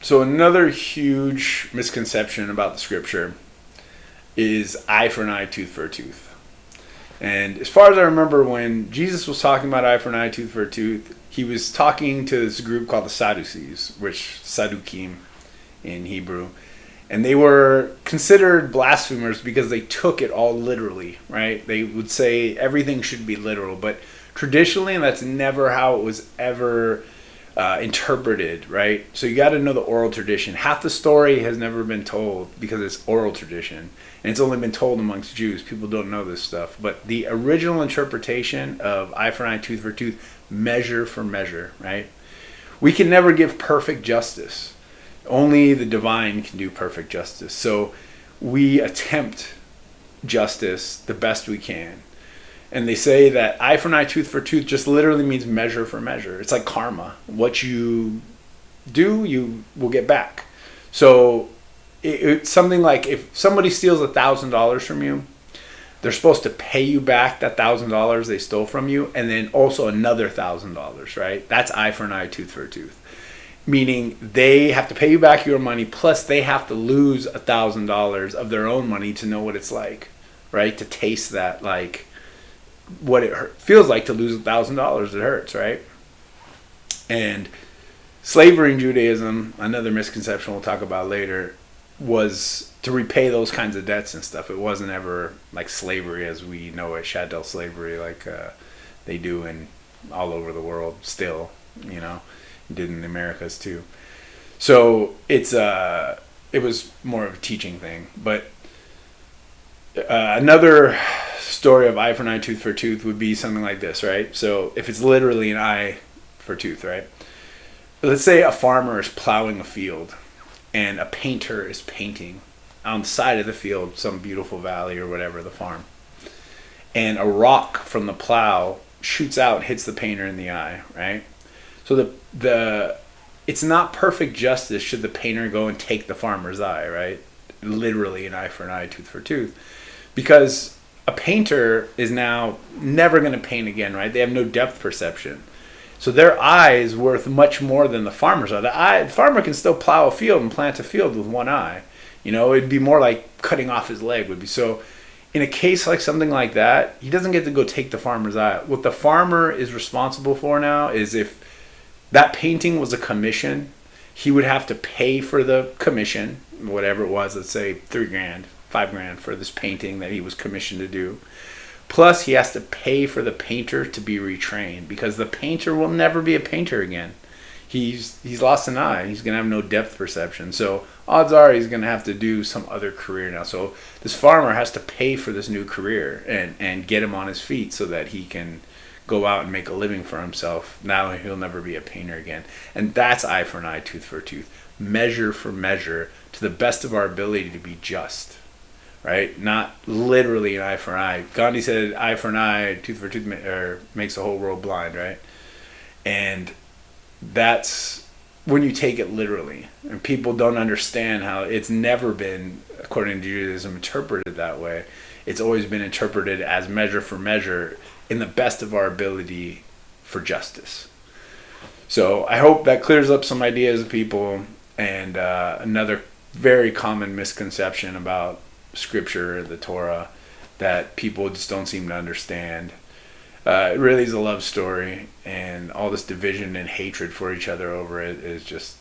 So another huge misconception about the scripture is eye for an eye, tooth for a tooth. And as far as I remember, when Jesus was talking about eye for an eye, tooth for a tooth, he was talking to this group called the Sadducees, which Saddukim in Hebrew. And they were considered blasphemers because they took it all literally, right? They would say everything should be literal, but traditionally, that's never how it was ever interpreted, right? So you got to know the oral tradition. Half the story has never been told because it's oral tradition, and it's only been told amongst Jews. People don't know this stuff. But the original interpretation of eye for eye, tooth for tooth, measure for measure, right? We can never give perfect justice. Only the divine can do perfect justice. So we attempt justice the best we can. And they say that eye for an eye, tooth for tooth just literally means measure for measure. It's like karma. What you do, you will get back. So it's something like if somebody steals $1,000 from you, they're supposed to pay you back that $1,000 they stole from you, and then also another $1,000, right? That's eye for an eye, tooth for a tooth. Meaning they have to pay you back your money, plus they have to lose $1,000 of their own money to know what it's like, right? To taste that, like, what it feels like to lose $1,000. It hurts, right? And slavery in Judaism, another misconception we'll talk about later, was to repay those kinds of debts and stuff. It wasn't ever like slavery as we know it, chattel slavery, like they do in all over the world still, you know, did in the Americas too. So it was more of a teaching thing. But another story of eye for an eye, tooth for tooth would be something like this, right? So if it's literally an eye for tooth, right? Let's say a farmer is plowing a field and a painter is painting on the side of the field, some beautiful valley or whatever, the farm. And a rock from the plow shoots out and hits the painter in the eye, right? So it's not perfect justice should the painter go and take the farmer's eye, right? Literally an eye for an eye, tooth for tooth. Because a painter is now never going to paint again, right? They have no depth perception. So their eye is worth much more than the farmer's eye. The farmer can still plow a field and plant a field with one eye. You know, it'd be more like cutting off his leg would be. So in a case like something like that, he doesn't get to go take the farmer's eye. What the farmer is responsible for now is if that painting was a commission, he would have to pay for the commission, whatever it was, let's say $3,000, $5,000 for this painting that he was commissioned to do. Plus, he has to pay for the painter to be retrained because the painter will never be a painter again. He's lost an eye. He's going to have no depth perception. So odds are he's going to have to do some other career now. So this farmer has to pay for this new career and get him on his feet so that he can go out and make a living for himself. Now he'll never be a painter again. And that's eye for an eye, tooth for a tooth. Measure for measure to the best of our ability to be just. Right? Not literally an eye for an eye. Gandhi said eye for an eye, tooth for a tooth makes the whole world blind, right? And that's when you take it literally. And people don't understand how it's never been, according to Judaism, interpreted that way. It's always been interpreted as measure for measure in the best of our ability for justice. So I hope that clears up some ideas of people. And another very common misconception about Scripture, the Torah, that people just don't seem to understand. It really is a love story, and all this division and hatred for each other over it is just,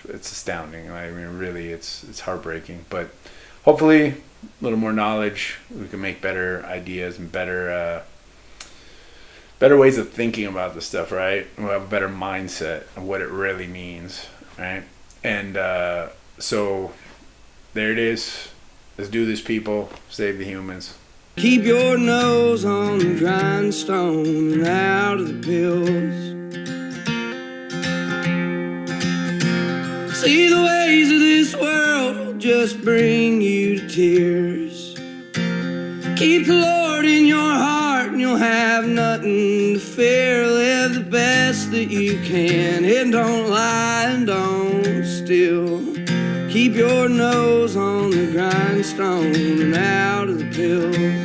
it's astounding. I mean, really, it's heartbreaking. But hopefully, a little more knowledge, we can make better ideas and better ways of thinking about this stuff, right? We'll have a better mindset of what it really means, right? And so there it is. Let's do this, people. Save the humans. Keep your nose on the grindstone and out of the pills. See, the ways of this world just bring you to tears. Keep the Lord in your heart and you'll have nothing to fear. Live the best that you can and don't lie and don't steal. Keep your nose on the grindstone and out of the pills.